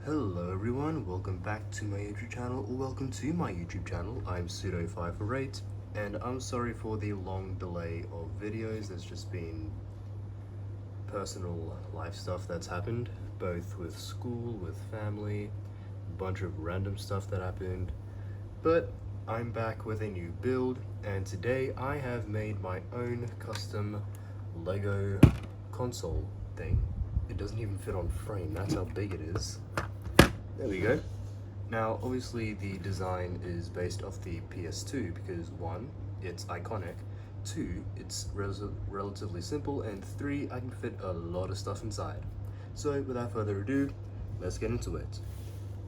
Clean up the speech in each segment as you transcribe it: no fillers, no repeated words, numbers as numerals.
Hello everyone, welcome back to my YouTube channel, or welcome to my YouTube channel. I'm Pseudo548, and I'm sorry for the long delay of videos. There's just been personal life stuff that's happened, both with school, with family, a bunch of random stuff that happened. But I'm back with a new build, and today I have made my own custom Lego console thing. It doesn't even fit on frame, that's how big it is. There we go. Now, obviously the design is based off the PS2 because 1, it's iconic, 2, it's relatively simple, and 3, I can fit a lot of stuff inside. So without further ado, let's get into it.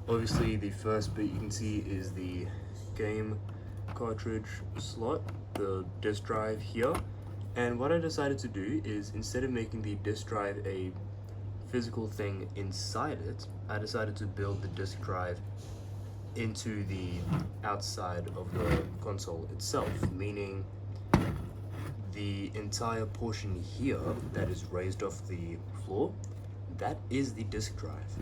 Obviously the first bit you can see is the game cartridge slot, the disk drive here. And what I decided to do is, instead of making the disk drive a physical thing inside it, I decided to build the disk drive into the outside of the console itself, meaning the entire portion here that is raised off the floor, that is the disk drive.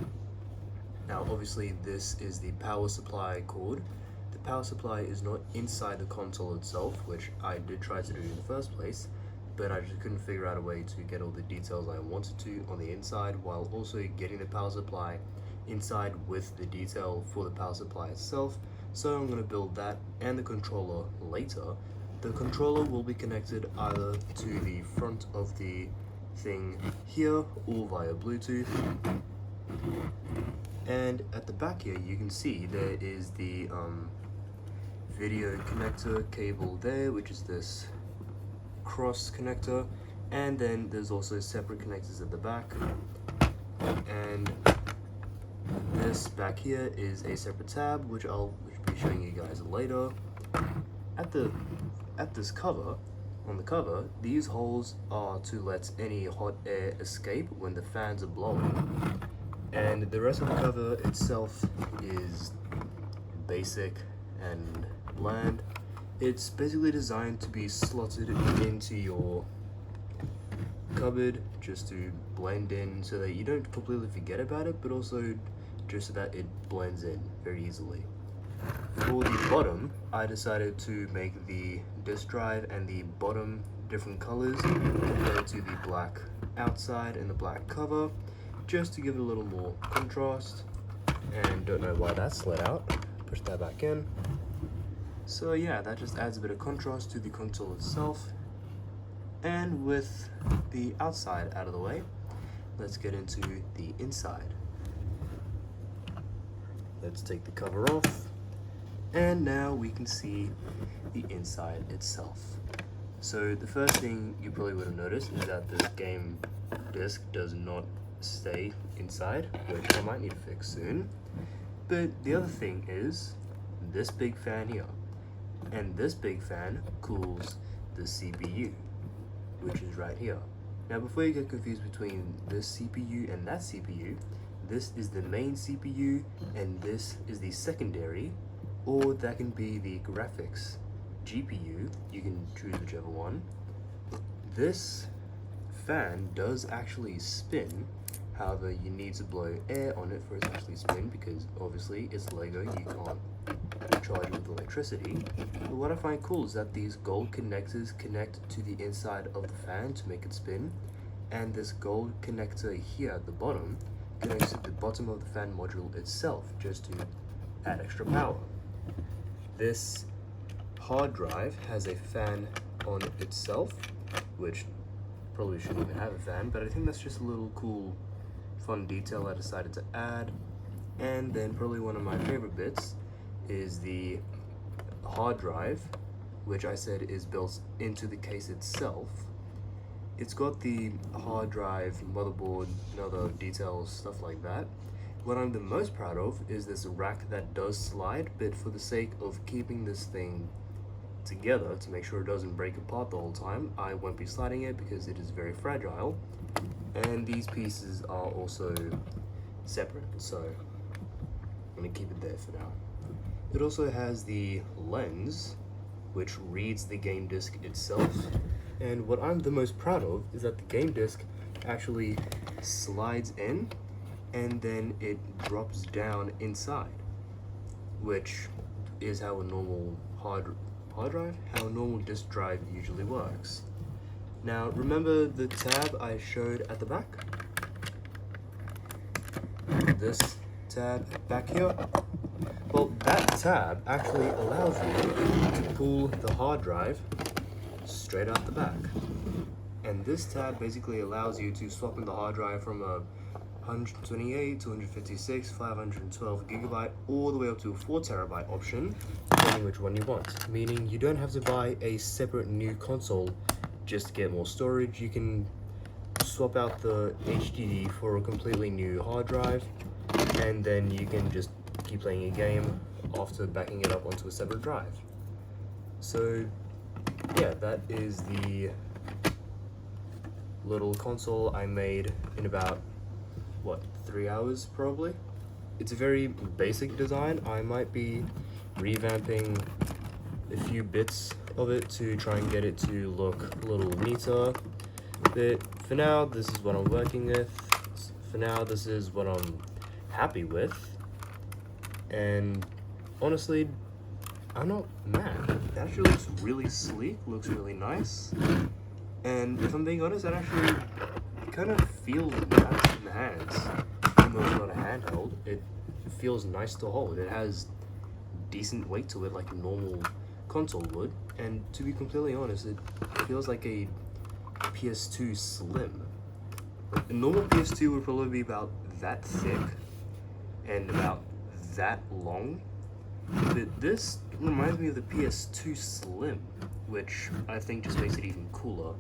Now obviously this is the power supply cord. The power supply is not inside the console itself, which I did try to do in the first place, but I just couldn't figure out a way to get all the details I wanted to on the inside while also getting the power supply inside with the detail for the power supply itself. So I'm going to build that and the controller later. The controller will be connected either to the front of the thing here or via Bluetooth. And at the back here you can see there is the video connector cable there, which is this cross connector, and then there's also separate connectors at the back, and this back here is a separate tab which I'll be showing you guys later. At this cover, on the cover, these holes are to let any hot air escape when the fans are blowing, and the rest of the cover itself is basic and bland. It's basically designed to be slotted into your cupboard just to blend in so that you don't completely forget about it, but also just so that it blends in very easily. For the bottom, I decided to make the disk drive and the bottom different colors compared to the black outside and the black cover, just to give it a little more contrast. And don't know why that slid out. Push that back in. So yeah, that just adds a bit of contrast to the console itself. And with the outside out of the way, let's get into the inside. Let's take the cover off, and now we can see the inside itself. So the first thing you probably would have noticed is that this game disc does not stay inside, which I might need to fix soon. But the other thing is this big fan here. And this big fan cools the CPU, which is right here. Now before you get confused between this CPU and that CPU, this is the main CPU and this is the secondary, or that can be the graphics GPU. You can choose whichever one. This fan does actually spin. However, you need to blow air on it for it to actually spin, because obviously it's Lego, you can't charge it with electricity. But what I find cool is that these gold connectors connect to the inside of the fan to make it spin, and this gold connector here at the bottom connects to the bottom of the fan module itself, just to add extra power. This hard drive has a fan on itself, which probably shouldn't even have a fan, but I think that's just a little cool fun detail I decided to add. And then probably one of my favorite bits is the hard drive, which I said is built into the case itself. It's got the hard drive, motherboard, and other details, stuff like that. What I'm the most proud of is this rack that does slide, but for the sake of keeping this thing together to make sure it doesn't break apart the whole time, I won't be sliding it because it is very fragile. And these pieces are also separate, so I'm gonna keep it there for now. It also has the lens, which reads the game disc itself. And what I'm the most proud of is that the game disc actually slides in and then it drops down inside, which is how a normal hard drive, how a normal disk drive usually works. Now remember the tab I showed at the back? This tab back here? Well, that tab actually allows you to pull the hard drive straight out the back. And this tab basically allows you to swap in the hard drive from a 128, 256, 512 gigabyte, all the way up to a 4 terabyte option, depending which one you want. Meaning you don't have to buy a separate new console just to get more storage. You can swap out the HDD for a completely new hard drive, and then you can just keep playing a game after backing it up onto a separate drive. So yeah, that is the little console I made in about, what, 3 hours probably? It's a very basic design. I might be revamping a few bits of it to try and get it to look a little neater. But for now, this is what I'm working with. For now, this is what I'm happy with. And honestly, I'm not mad. It actually looks really sleek, looks really nice. And if I'm being honest, that actually kind of feels nice in the hands. Even though it's not a handheld, it feels nice to hold. It has decent weight to it like a normal console would. And to be completely honest, it feels like a PS2 Slim. A normal PS2 would probably be about that thick and about that long. But this reminds me of the PS2 Slim, which I think just makes it even cooler.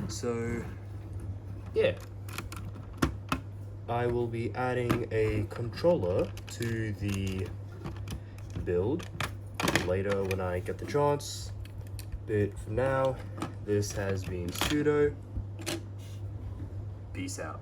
So, yeah. I will be adding a controller to the build later when I get the chance. But for now, this has been Pseudo. Peace out.